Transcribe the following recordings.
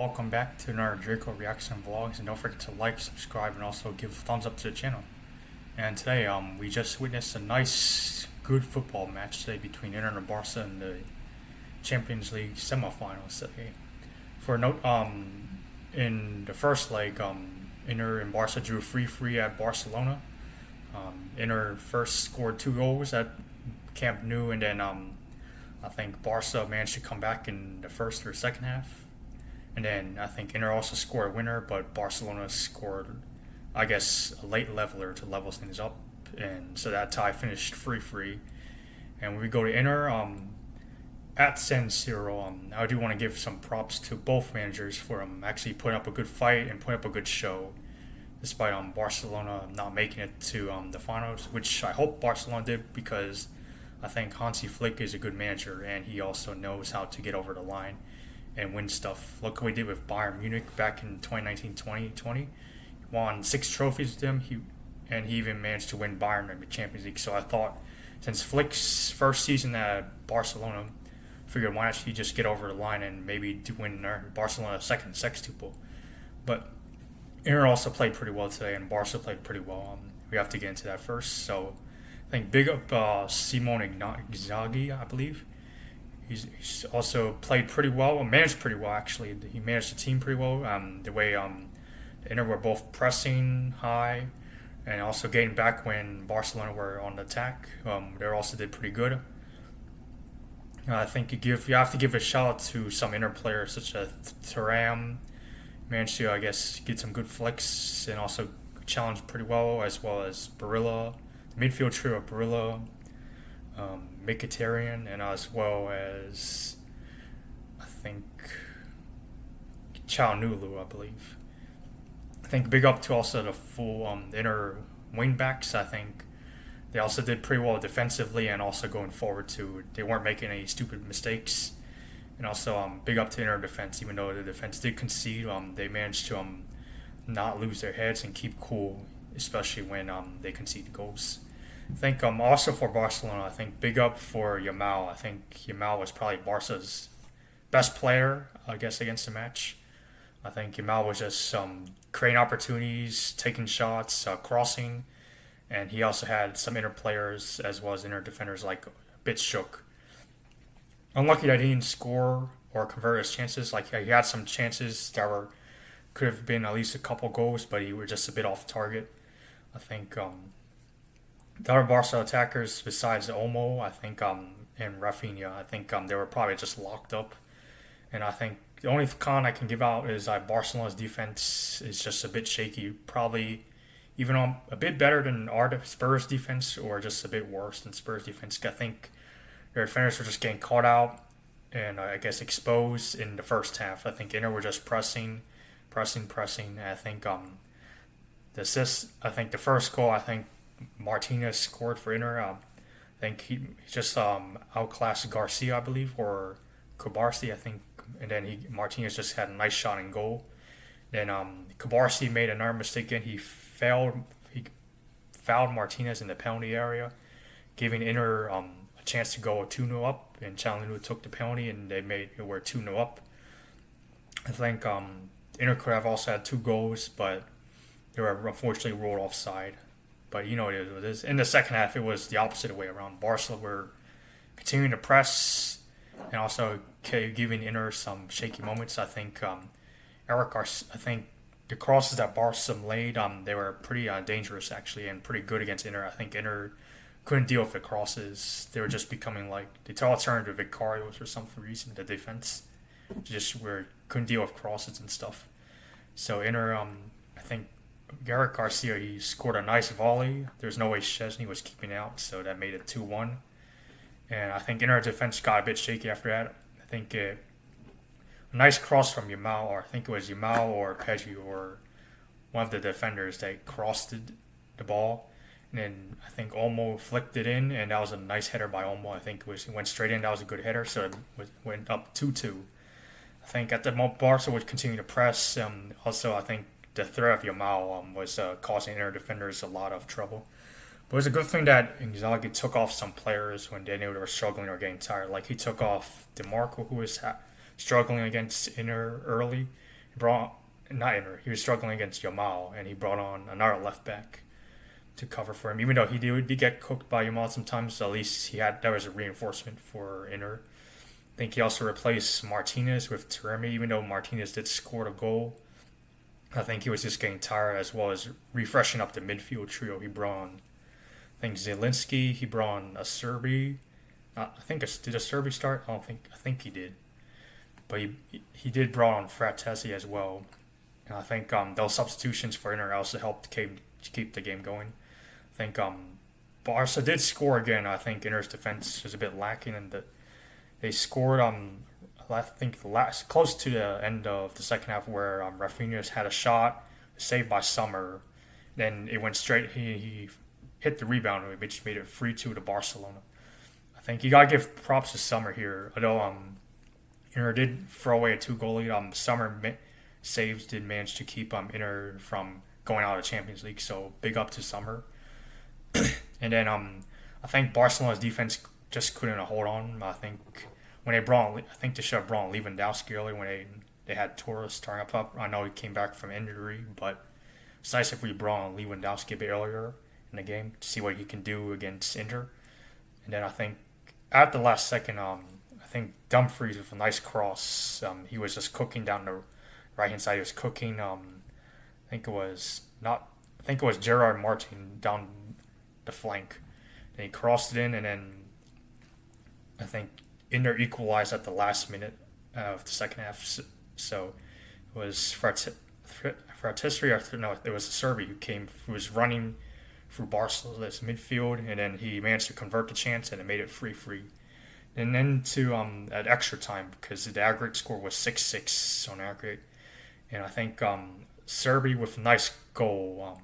welcome back to another Draco Reaction Vlogs, and don't forget to like, subscribe, and also give a thumbs up to the channel. And today, we just witnessed a nice, good football match today between Inter and Barca in the Champions League semifinals today. For a note, in the first leg, Inter and Barca drew 3-3 at Barcelona. Inter first scored 2 goals at Camp Nou, and then I think Barca managed to come back in the first or second half. And then I think Inter also scored a winner, but Barcelona scored, I guess, a late leveler to level things up. And so that tie finished 3-3. And when we go to Inter, at San Siro, I do want to give some props to both managers for actually putting up a good fight and putting up a good show, despite Barcelona not making it to the finals, which I hope Barcelona did, because I think Hansi Flick is a good manager, and he also knows how to get over the line and win stuff. Look what we did with Bayern Munich back in 2019-2020. He won 6 trophies with them, and he even managed to win Bayern in the Champions League. So I thought, since Flick's first season at Barcelona, I figured why not he just get over the line and maybe win Barcelona second sextuple. But Inter also played pretty well today, and Barca played pretty well. We have to get into that first. So I think big up Simone Inzaghi, I believe. He's also played pretty well, managed pretty well actually. He managed the team pretty well. The way the Inter were both pressing high and also getting back when Barcelona were on the attack. They also did pretty good. I think you have to give a shout out to some Inter players such as Thuram. Managed to, I guess, get some good flicks and also challenge pretty well as Barilla. The midfield trio of Barilla, Mkhitaryan, and as well as, I think, Çalhanoğlu, I believe. I think big up to also the full Inter wingbacks. I think they also did pretty well defensively and also going forward too. They weren't making any stupid mistakes. And also big up to Inter defense, even though the defense did concede, they managed to not lose their heads and keep cool, especially when they concede goals. I think also for Barcelona, I think big up for Yamal. I think Yamal was probably Barca's best player, I guess, against the match. I think Yamal was just creating opportunities, taking shots, crossing, and he also had some Inter players as well as Inter defenders like a bit shook. Unlucky that he didn't score or convert his chances. Like, he had some chances that could have been at least a couple goals, but he was just a bit off target. I think the other Barca attackers besides Olmo, I think, and Rafinha, I think they were probably just locked up. And I think the only con I can give out is Barcelona's defense is just a bit shaky. Probably even a bit better than our Spurs defense, or just a bit worse than Spurs defense. I think their defenders were just getting caught out and I guess exposed in the first half. I think Inter were just pressing. And I think the assist, I think the first goal, I think Martinez scored for Inter. I think he just outclassed Garcia, I believe, or Kubarsi, I think. And then Martinez just had a nice shot in goal. Then Kubarsi made another mistake again. He fouled Martinez in the penalty area, giving Inter a chance to go 2-0 up, and Çalhanoğlu took the penalty, and they were 2-0 up. I think Inter could have also had 2 goals, but they were unfortunately ruled offside. But you know it is. In the second half, it was the opposite way around. Barca were continuing to press and also giving Inter some shaky moments. I think I think the crosses that Barca laid, they were pretty dangerous actually, and pretty good against Inter. I think Inter couldn't deal with the crosses. They were just becoming like they all turned to Vicarios for some reason. The defense couldn't deal with crosses and stuff. So Inter, I think Gareth Garcia, he scored a nice volley. There's no way Szczesny was keeping out, so that made it 2-1. And I think Inter defense got a bit shaky after that. I think a nice cross from Yamal, or I think it was Yamal or Pedri or one of the defenders that crossed the ball. And then I think Olmo flicked it in, and that was a nice header by Olmo. I think it went straight in. That was a good header, so it went up 2-2. I think at the moment Barca would continue to press. Also, I think the threat of Yamal was causing Inter defenders a lot of trouble. But it was a good thing that Inzaghi took off some players when they knew they were struggling or getting tired. Like, he took off DeMarco, who was struggling against Inter early, He brought not Inter. He was struggling against Yamal, and he brought on another left back to cover for him. Even though he did get cooked by Yamal sometimes, at least there was a reinforcement for Inter. I think he also replaced Martinez with Taremi, even though Martinez did score a goal. I think he was just getting tired, as well as refreshing up the midfield trio. He brought on, I think, Zielinski. He brought on a Serbi. Did a Serbi start? I think he did. But he did brought on Fratesi as well. And I think those substitutions for Inter also helped keep the game going. I think Barca did score again. I think Inter's defense was a bit lacking, and they scored. I think close to the end of the second half, where Rafinha had a shot saved by Summer. Then it went straight. He hit the rebound, which made it 3-2 to Barcelona. I think you gotta give props to Summer here. Although Inter did throw away a 2-goal lead, Summer saves did manage to keep Inter from going out of the Champions League. So big up to Summer. And then I think Barcelona's defense just couldn't hold on. I think they should have brought on Lewandowski earlier when they had Torres starting up. I know he came back from injury, but it's nice if we brought on Lewandowski a bit earlier in the game to see what he can do against Inter. And then I think at the last second, I think Dumfries with a nice cross. He was just cooking down the right hand side. He was cooking. I think it was Gerard Martin down the flank. Then he crossed it in, and then I think Inter equalized at the last minute of the second half. So it was Fratesi, or no, it was Serbi who was running through Barcelona's midfield, and then he managed to convert the chance, and it made it 3-3. And then to at extra time, because the aggregate score was 6-6 on aggregate, and I think Serbi with a nice goal.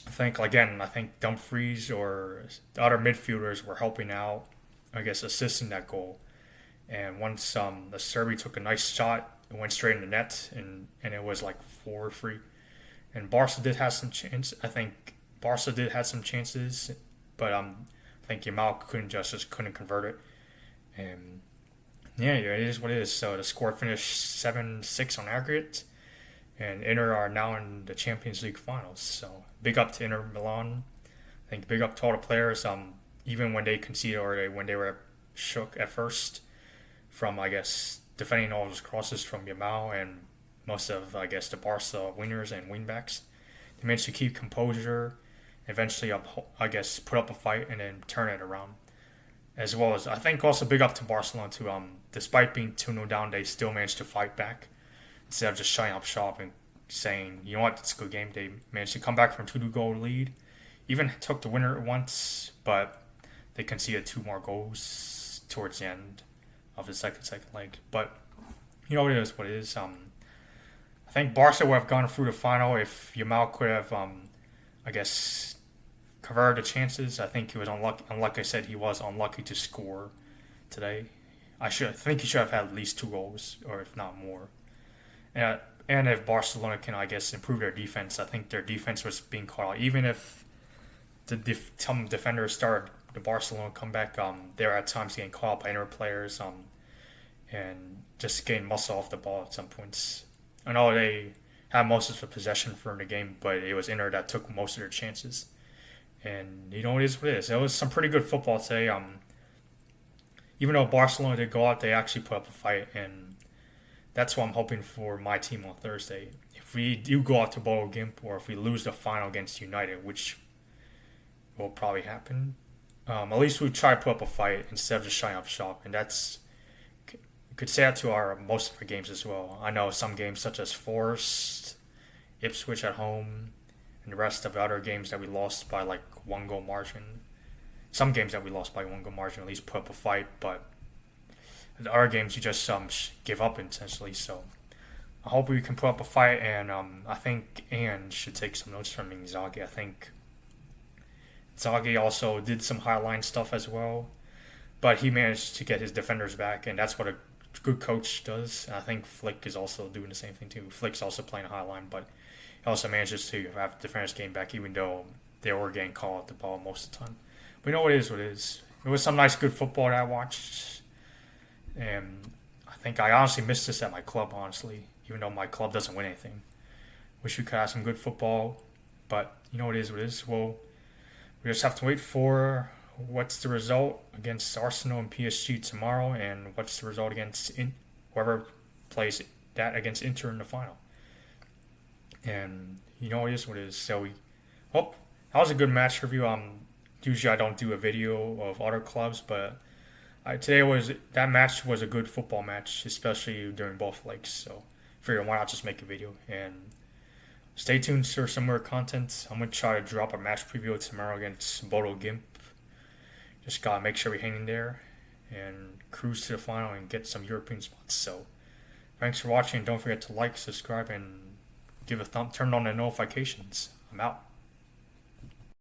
I think Dumfries or the other midfielders were helping out, I guess, assisting that goal. And once the Serbi took a nice shot, it went straight in the net, and it was like 4-3. And Barca did have some chance. I think Barca did have some chances, but I think Yamal couldn't convert it. And yeah, it is what it is. So the score finished 7-6 on aggregate, and Inter are now in the Champions League finals. So big up to Inter Milan. I think big up to all the players. Even when they conceded or when they were shook at first from, I guess, defending all those crosses from Yamal and most of, I guess, the Barca wingers and wingbacks, they managed to keep composure, eventually, I guess, put up a fight and then turn it around. As well as, I think also big up to Barcelona too. Despite being 2-0 down, they still managed to fight back instead of just shutting up shop and saying, you know what, it's a good game. They managed to come back from 2-goal lead. Even took the winner once, but they conceded 2 more goals towards the end of the second leg. But you know, it is what it is. I think Barca would have gone through the final if Yamal could have, I guess, converted the chances. I think he was unlucky. And like I said, he was unlucky to score today. I think he should have had at least 2 goals, or if not more. And if Barcelona can, I guess, improve their defense, I think their defense was being caught out. Even if some defenders started the Barcelona comeback, they're at times getting caught up by Inter players, and just getting muscle off the ball at some points. I know they had most of the possession for the game, but it was Inter that took most of their chances. And you know, it is what it is. It was some pretty good football today. Even though Barcelona did go out, they actually put up a fight, and that's what I'm hoping for my team on Thursday. If we do go out to Bodo Gimp, or if we lose the final against United, which will probably happen, at least we try to put up a fight instead of just shutting up shop. And that's, you could say that to most of our games as well. I know some games such as Forest, Ipswich at home, and the rest of the other games that we lost by like 1-goal margin. Some games that we lost by 1-goal margin at least put up a fight, but the other games you just give up essentially. So I hope we can put up a fight, and I think Anne should take some notes from Inzaghi. I think Inzaghi also did some high-line stuff as well, but he managed to get his defenders back, and that's what a good coach does. And I think Flick is also doing the same thing too. Flick's also playing a high line, but he also manages to have defenders game back, even though they were getting called at the ball most of the time. But you know what it is what it is. It was some nice, good football that I watched. And I think I honestly missed this at my club, honestly, even though my club doesn't win anything. Wish we could have some good football, but you know it is what it is. Well, we just have to wait for what's the result against Arsenal and PSG tomorrow, and what's the result against whoever plays that against Inter in the final. And you know it is what it is. So oh, that was a good match review. Usually I don't do a video of other clubs, but that match was a good football match, especially during both legs. So figured why not just make a video and stay tuned for some more content. I'm gonna try to drop a match preview tomorrow against Bodo Gimp. Just gotta make sure we hang in there and cruise to the final and get some European spots. So thanks for watching. Don't forget to like, subscribe, and give a thumb. Turn on the notifications. I'm out.